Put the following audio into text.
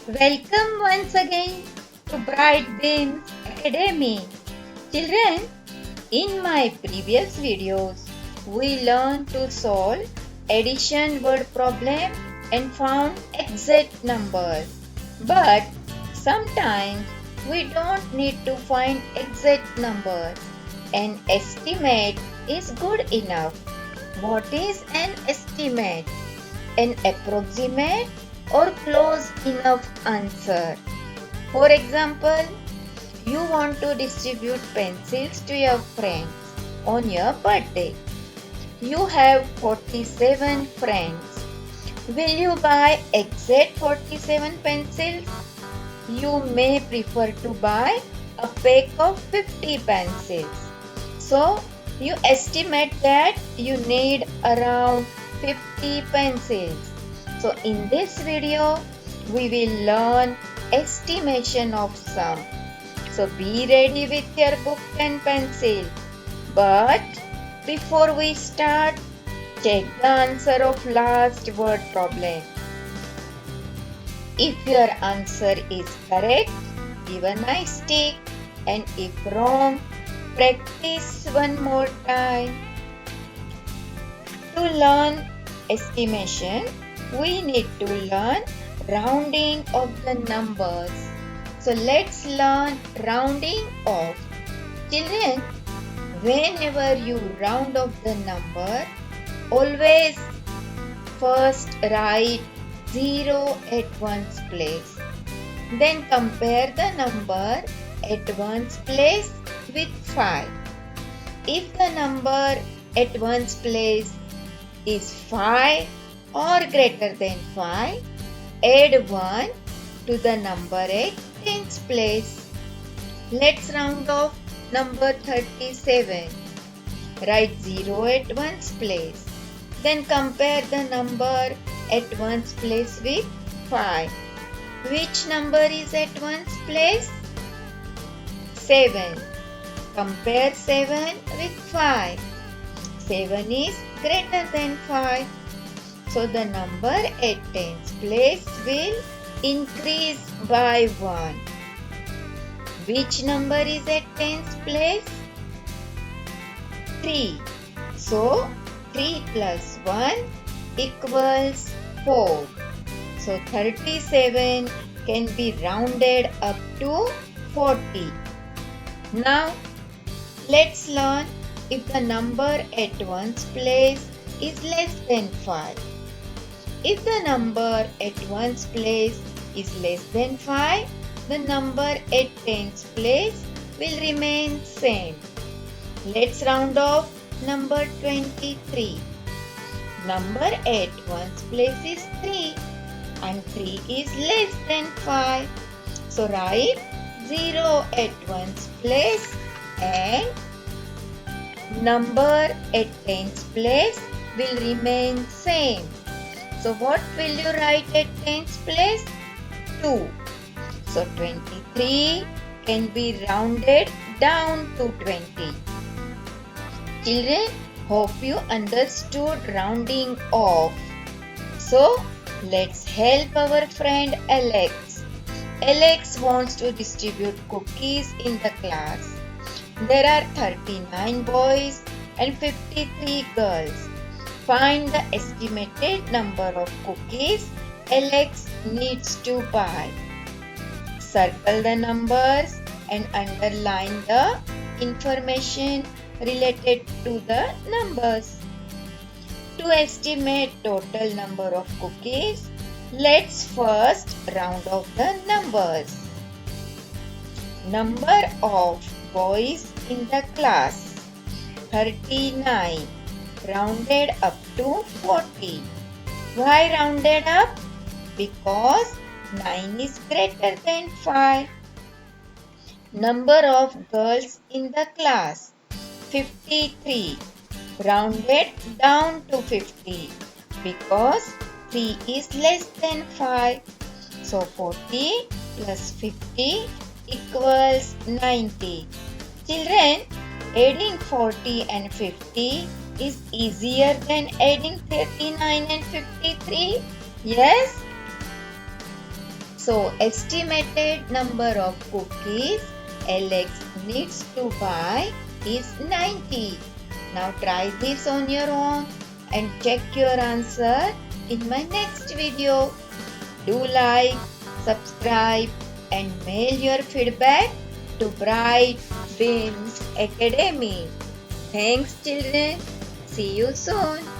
Welcome once again to Bright Beams Academy. Children, in my previous videos, we learned to solve addition word problem and found exact numbers. But sometimes we don't need to find exact numbers. An estimate is good enough. What is an estimate? An approximate or close enough answer. For example, you want to distribute pencils to your friends on your birthday. You have 47 friends. Will you buy exact 47 pencils? You may prefer to buy a pack of 50 pencils. So, you estimate that you need around 50 pencils. So in this video, we will learn estimation of sum. So be ready with your book and pencil. But before we start, check the answer of last word problem. If your answer is correct, give a nice tick, and if wrong, practice one more time. To learn estimation, we need to learn rounding of the numbers. So let's learn rounding off. Children, whenever you round off the number, always first write 0 at one's place. Then compare the number at one's place with 5. If the number at one's place is 5 or greater than 5, add 1 to the number at tens place. Let's round off number 37. Write 0 at one's place. Then compare the number at one's place with 5. Which number is at one's place? 7. Compare 7 with 5. 7 is greater than 5. So the number at tens place will increase by 1. Which number is at tens place? 3. So 3 plus 1 equals 4. So 37 can be rounded up to 40. Now let's learn if the number at one's place is less than 5. If the number at one's place is less than 5, the number at tens place will remain same. Let's round off number 23. Number at one's place is 3 and 3 is less than 5. So write 0 at one's place and number at tens place will remain same. So what will you write at tens place? 2. So 23 can be rounded down to 20. Children, hope you understood rounding off. So let's help our friend Alex. Alex wants to distribute cookies in the class. There are 39 boys and 53 girls. Find the estimated number of cookies Alex needs to buy. Circle the numbers and underline the information related to the numbers. To estimate total number of cookies, let's first round off the numbers. Number of boys in the class, 39, rounded up to 40. Why rounded up? Because 9 is greater than 5. Number of girls in the class, 53, rounded down to 50 because 3 is less than 5. So 40 plus 50 equals 90. Children, adding 40 and 50 is easier than adding 39 and 53. Yes? So estimated number of cookies Alex needs to buy is 90. Now try this on your own and check your answer in my next video. Do like, subscribe and mail your feedback to Bright Beams Academy. Thanks children. See you soon.